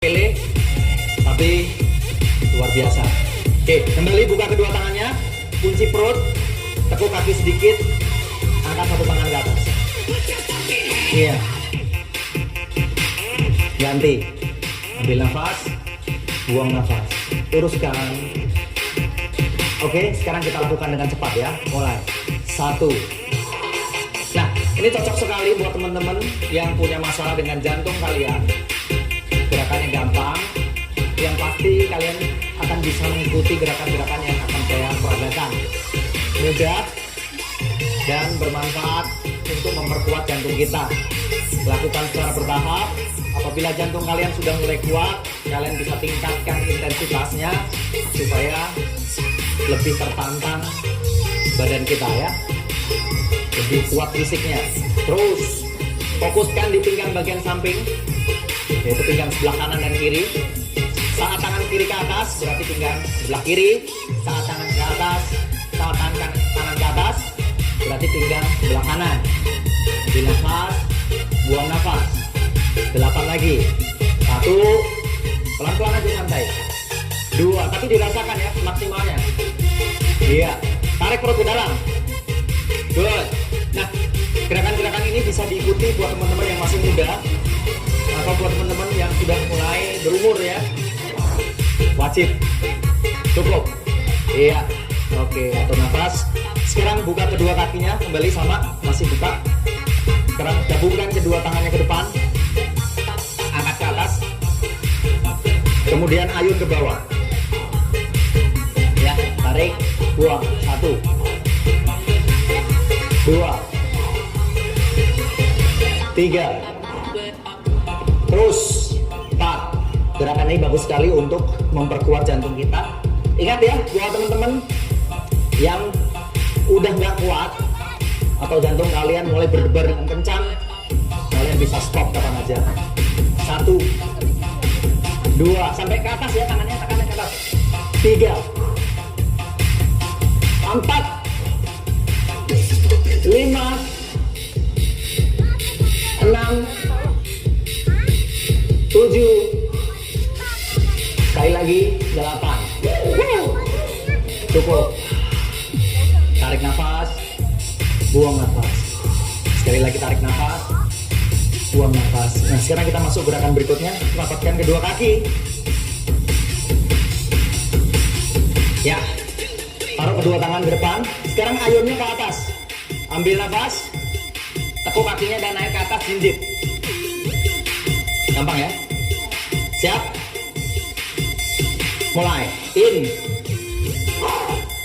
Pele, tapi luar biasa. Oke, kembali buka kedua tangannya, kunci perut, tekuk kaki sedikit, angkat satu tangan ke atas. Iya. Ganti. Ambil nafas, buang nafas. Luruskan. Oke, sekarang kita lakukan dengan cepat ya. Mulai. 1. Nah, ini cocok sekali buat teman-teman yang punya masalah dengan jantung kalian. Gerakannya gampang, yang pasti kalian akan bisa mengikuti gerakan-gerakan yang akan saya peragakan. Mudah dan bermanfaat untuk memperkuat jantung kita. Lakukan secara bertahap. Apabila jantung kalian sudah mulai kuat, kalian bisa tingkatkan intensitasnya supaya lebih tertantang badan kita ya, lebih kuat fisiknya. Terus fokuskan di pinggang bagian samping, yaitu pinggang sebelah kanan dan kiri. Saat tangan kiri ke atas berarti pinggang sebelah kiri. Saat tangan ke atas, saat tangan kanan ke atas berarti pinggang sebelah kanan. Ambil nafas, buang nafas. 8 lagi. 1, pelan-pelan aja santai. 2, tapi dirasakan ya maksimalnya. Iya, tarik perut ke dalam. Good. Nah, gerakan-gerakan ini bisa diikuti buat teman-teman yang masih muda atau buat teman-teman yang sudah mulai berumur ya. Wajib. Cukup. Iya. Oke, atur nafas. Sekarang buka kedua kakinya, kembali sama, masih buka. Sekarang gabungkan kedua tangannya ke depan. Angkat ke atas. Kemudian ayun ke bawah. Ya, tarik, buang. 1, 2, 3. Terus 4. Gerakan ini bagus sekali untuk memperkuat jantung kita. Ingat ya, buat teman-teman yang udah nggak kuat atau jantung kalian mulai berdebar dengan kencang, kalian bisa stop kapan aja. 1, 2, sampai ke atas ya, tangannya tekannya ke atas. 3, 4, 5, 6, 7, sekali lagi 8. Cukup. Tarik nafas, buang nafas. Sekali lagi tarik nafas, buang nafas. Nah, sekarang kita masuk gerakan berikutnya. Rapatkan kedua kaki. Ya, taruh kedua tangan ke depan. Sekarang ayunnya ke atas. Ambil nafas, tekuk kakinya dan naik ke atas, jinjit. Gampang ya? Siap? Mulai. In.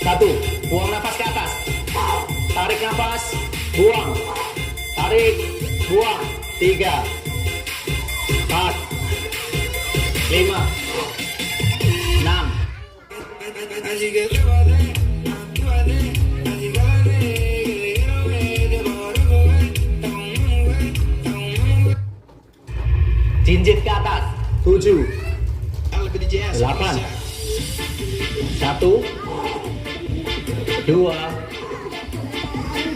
1, buang nafas ke atas. Tarik nafas, buang. Tarik, buang. 3, 4, 5, 6. Jinjit ke atas. 7, 8. 1, 2,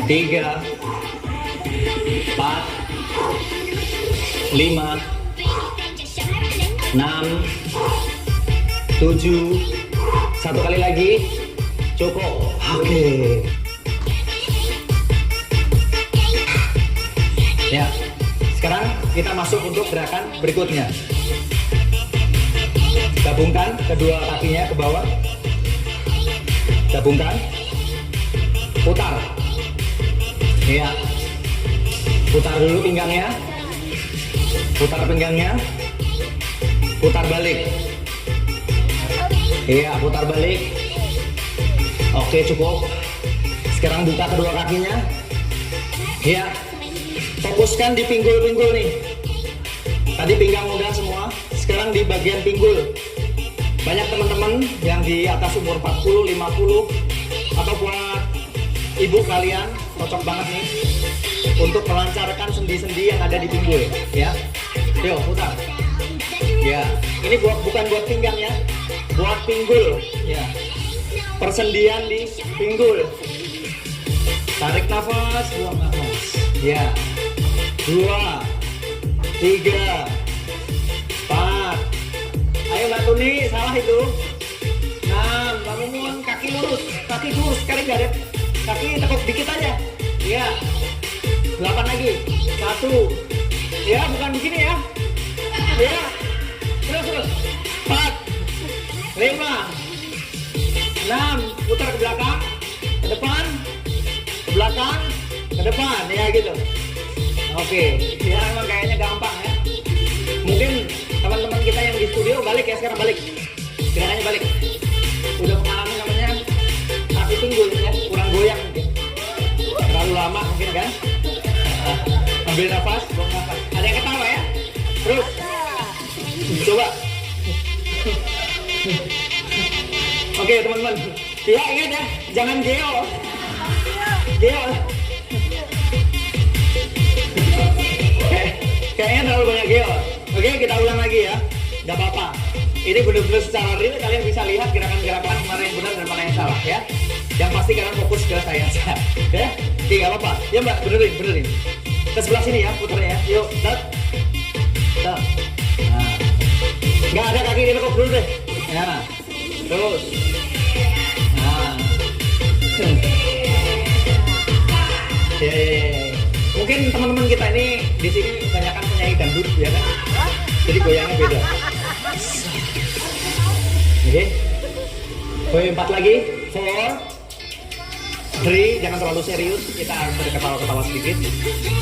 3, 4, 5, 6, 7. Satu kali lagi. Cukup. Oke. Ya. Sekarang kita masuk untuk gerakan berikutnya. Gabungkan kedua kakinya ke bawah. Gabungkan. Putar. Iya. Putar dulu pinggangnya. Putar pinggangnya. Putar balik. Iya, putar balik. Oke, cukup. Sekarang buka kedua kakinya. Iya. Fokuskan di pinggul-pinggul nih. Tadi pinggang udah semua. Sekarang di bagian pinggul. Banyak teman-teman yang di atas umur 40, 50 atau buat ibu kalian cocok banget nih untuk melancarkan sendi-sendi yang ada di pinggul ya. Yuk putar. Ya, ini bukan buat pinggang ya, buat pinggul ya. Persendian di pinggul. Tarik nafas, buang nafas. Ya. 2, 3, 4, satu nih, salah itu. Nah, bangun, kaki lurus sekali nggak ada. Kaki tekuk dikit aja. Iya. 8 lagi. 1. Ya, bukan begini ya. Ya. Terus. 4. 5. 6. Putar ke belakang, ke depan, ke belakang, ke depan. Ya gitu. Oke. Ya emang kayaknya gampang ya. Mungkin teman-teman kita yang di studio balik ya, sekarang balik. Gerakannya balik. Udah mengalami namanya kaki pinggul ya, kurang goyang mungkin. Terlalu lama mungkin kan. Ambil nafas, buang nafas. Ada yang ketawa ya? Terus. Coba. Oke teman-teman. Ya ingat ya, jangan geo. Kayaknya terlalu banyak geo. Oke, kita ulang lagi ya. Gak apa-apa. Ini benar-benar secara real kalian bisa lihat gerakan-gerakan mana yang benar dan mana yang salah ya. Yang pasti kalian fokus ke saya. Ya, oke gak apa-apa. Ya mbak, benerin. Ke sebelah sini ya, putarnya ya. Yuk, start. Nah. Gak ada kaki ditekuk dulu deh. Ya. Terus. Nah. Mungkin teman-teman kita ini di sini kebanyakan penyanyi dangdut ya kan. Jadi goyangnya beda. Oke. Goyang 4 lagi. 4. 3, jangan terlalu serius, kita berketawa-ketawa sedikit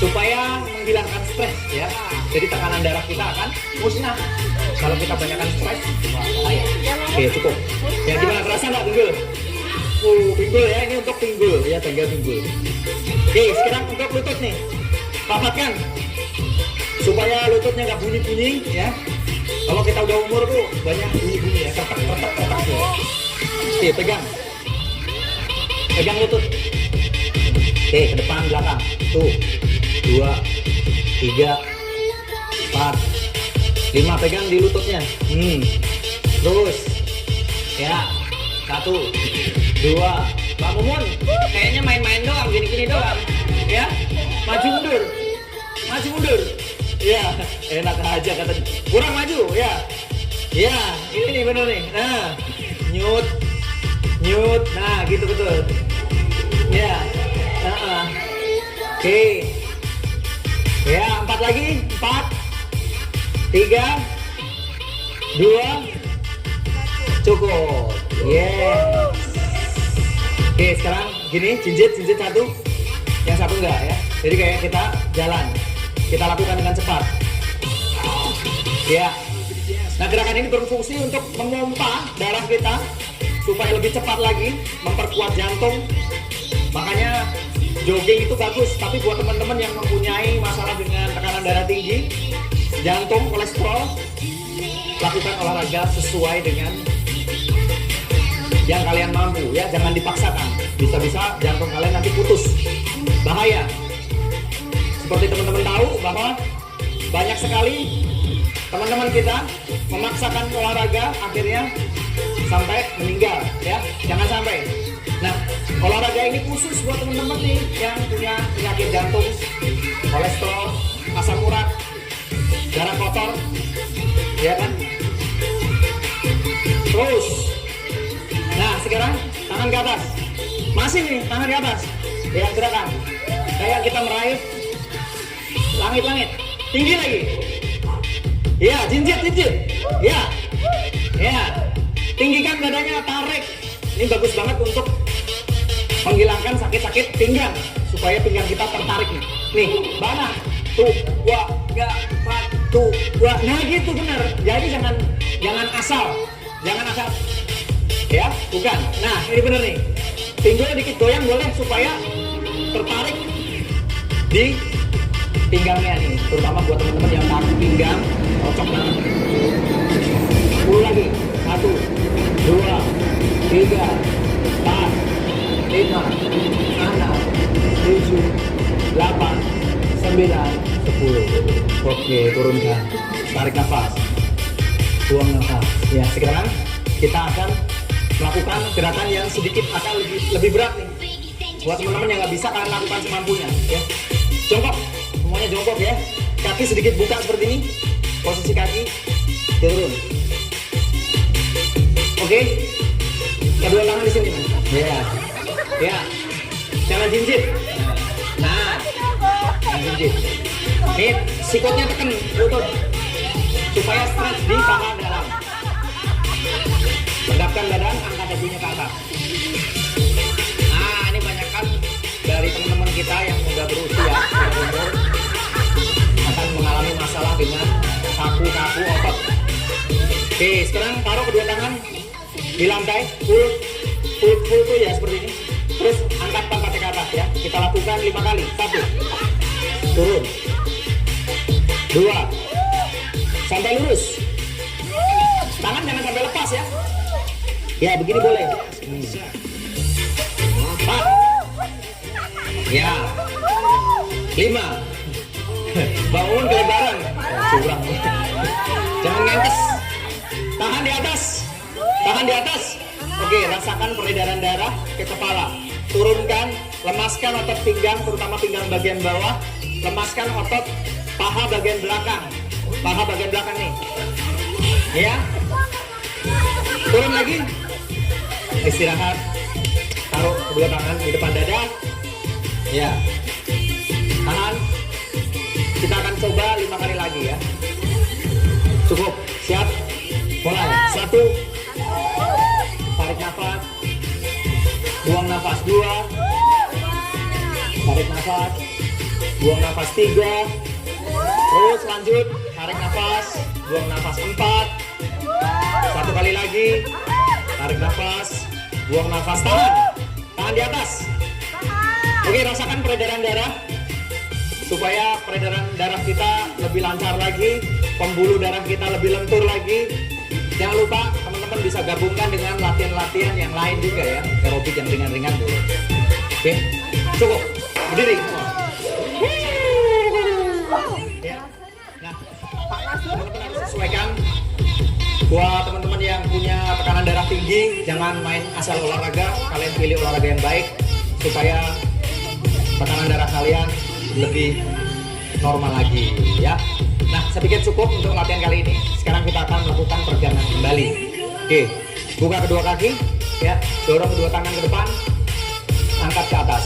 supaya menghilangkan stres ya. Jadi tekanan darah kita akan musnah kalau kita banyakkan stres. Bahaya. Oke, cukup. Ya gimana, terasa nggak pinggul? Pinggul ya, ini untuk pinggul ya, tanggal pinggul. Oke, sekarang untuk lutut nih. Rapatkan supaya lututnya nggak bunyi-bunyi ya. Kalau kita udah umur tuh banyak bunyi-bunyi ya, ketak ya. Oke, pegang lutut. Oke, ke depan belakang. 1, 2, 3, 4, 5. Pegang di lututnya. Terus. Ya. 1, 2. Pak Mumun, kayaknya main-main doang, gini-gini doang. Ya. Maju mundur. Ya, enak aja katanya. Kurang maju, ya. Ya, ini nih bener nih. Nah, nyut. Nah, gitu betul. Ya. Oke. Ya, 4 lagi. 4, 3, 2. Cukup. Yes. Oke, sekarang gini, jinjit 1. Yang satu enggak ya. Jadi kayak kita jalan. Kita lakukan dengan cepat. Ya. Nah, gerakan ini berfungsi untuk memompa darah kita supaya lebih cepat lagi, memperkuat jantung. Makanya jogging itu bagus, tapi buat teman-teman yang mempunyai masalah dengan tekanan darah tinggi, jantung, kolesterol, lakukan olahraga sesuai dengan yang kalian mampu ya, jangan dipaksakan. Bisa-bisa jantung kalian nanti putus. Bahaya. Seperti teman-teman tahu bahwa banyak sekali teman-teman kita memaksakan olahraga akhirnya sampai meninggal ya. Jangan sampai. Nah, olahraga ini khusus buat teman-teman nih yang punya penyakit jantung, kolesterol, asam urat, darah kotor, ya kan? Terus. Nah, sekarang tangan ke atas. Masih nih, tangan ke atas. Ya, gerakan. Kayak kita meraih langit-langit. Tinggi lagi. Ya, jinjit. Ya. Tinggikan badannya, tarik. Ini bagus banget untuk menghilangkan sakit-sakit pinggang supaya pinggang kita tertarik nih. Nih, mana? Tuh, 2, 3, 4, tuh, 2. Nah, gitu benar. Jadi jangan asal. Ya, bukan. Nah, ini bener nih. Pinggulnya dikit goyang boleh supaya tertarik di pinggangnya nih. Terutama buat teman-teman yang kaki pinggang cocok banget. 10 lagi. 1, 2, 3, 4, 5, 6, 7, 8, 9, 10. Oke, turunkan. Tarik nafas. Buang nafas. Ya, sekarang kita akan melakukan gerakan yang sedikit akan lebih berat nih. Buat teman-teman yang nggak bisa, kalian lakukan semampunya ya. Jongkok, semuanya jongkok ya. Kaki sedikit buka seperti ini. Posisi kaki turun. Oke. Kedua tangan di sini. Ya. Ya. Jangan jinjit. Nah. Jangan jinjit. Nih, sikutnya tekan lutut. Supaya stretch di paha dalam. Tegapkan badan, angkat dagunya ke atas. Nah, ini banyak kan dari teman-teman kita yang sudah berusia, umur, akan mengalami masalah dengan kaku-kaku otot. Oke, sekarang taruh kedua tangan di lantai, full tuh ya seperti ini. Terus angkat pangkatnya ke atas ya. Kita lakukan 5 kali. 1, turun. 2, sampai lurus. Tangan jangan sampai lepas ya. Ya begini boleh. 4, ya 5. Bangun kelebaran. Curang. Jangan ngentes. Tahan di atas. Tahan di atas. Oke, rasakan peredaran darah ke kepala. Turunkan, lemaskan otot pinggang, terutama pinggang bagian bawah. Lemaskan otot paha bagian belakang. Paha bagian belakang nih. Ya. Turun lagi. Istirahat. Taruh kedua tangan di depan dada. Ya. Tahan. Kita akan coba 5 kali lagi ya. Cukup. Siap. Mulai. 1. Tarik nafas. Buang nafas. 2. Tarik nafas. Buang nafas. 3. Terus lanjut. Tarik nafas. Buang nafas. 4. 1 kali lagi. Tarik nafas. Buang nafas. Tahan. Tahan di atas. Oke, rasakan peredaran darah. Supaya peredaran darah kita lebih lancar lagi, pembuluh darah kita lebih lentur lagi. Jangan lupa teman-teman bisa gabungkan dengan latihan-latihan yang lain juga ya, aerobik yang ringan-ringan dulu. Oke, cukup. Berdiri semua. Ya. Nah, teman-teman harus sesuaikan. Buat teman-teman yang punya tekanan darah tinggi, jangan main asal olahraga. Kalian pilih olahraga yang baik supaya tekanan darah kalian lebih normal lagi ya. Nah, saya pikir cukup untuk latihan kali ini. Sekarang kita akan melakukan peregangan kembali. Oke, buka kedua kaki ya, dorong kedua tangan ke depan, angkat ke atas.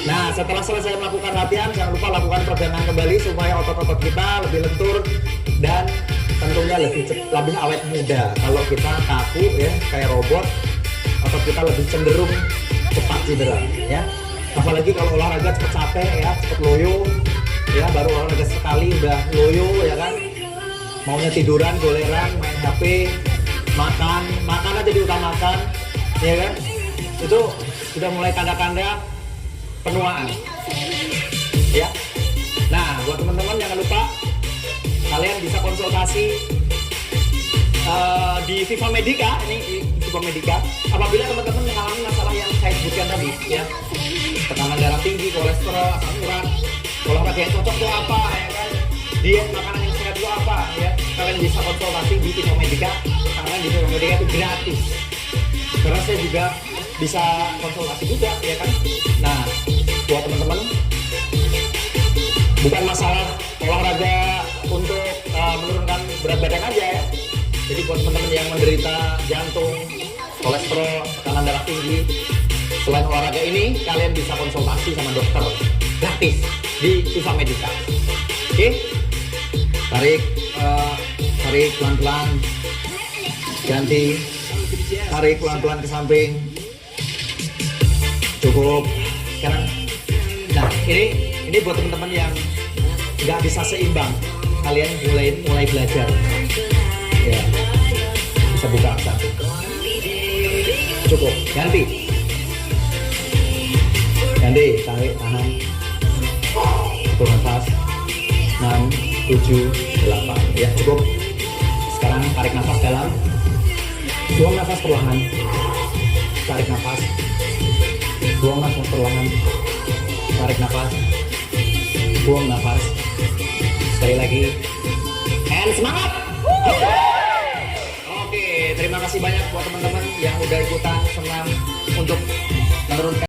Nah, setelah selesai melakukan latihan, jangan lupa lakukan peregangan kembali supaya otot-otot kita lebih lentur dan tentunya lebih awet muda. Kalau kita kaku ya kayak robot, otot kita lebih cenderung cepat cedera ya. Apalagi kalau olahraga cepet capek ya, cepet loyo ya, baru olahraga sekali udah loyo ya kan, maunya tiduran, goleran, main HP, makan aja diutamakan ya kan, itu sudah mulai tanda-tanda penuaan ya. Nah, buat teman-teman jangan lupa kalian bisa konsultasi di Viva Medica, ini Viva Medica, apabila teman-teman mengalami masalah yang saya sebutkan tadi ya, tekanan darah tinggi, kolesterol, asam urat, olahraga yang cocok itu apa ya kan, diet makanan yang sehat itu apa ya, kalian bisa konsultasi di Viva Medica, karena di Viva Medica itu gratis, karena saya juga bisa konsultasi juga ya kan. Nah, buat teman-teman bukan masalah olahraga untuk menurunkan berat badan aja ya. Jadi buat teman-teman yang menderita jantung, kolesterol, tekanan darah tinggi, selain olahraga ini kalian bisa konsultasi sama dokter gratis di Viva Medica. Oke, tarik pelan-pelan, ganti, tarik pelan-pelan ke samping. Cukup. Sekarang, nah ini buat teman-teman yang nggak bisa seimbang, kalian mulai belajar ya, bisa buka satu. Cukup, ganti, tarik, tahan, atur nafas, 6, 7, 8 ya, cukup. Sekarang tarik nafas dalam, buang nafas perlahan, tarik nafas, buang nafas perlahan, tarik nafas, buang nafas, sekali lagi, and semangat. Oke, terima kasih banyak buat teman-teman yang udah ikutan senam untuk menurunkan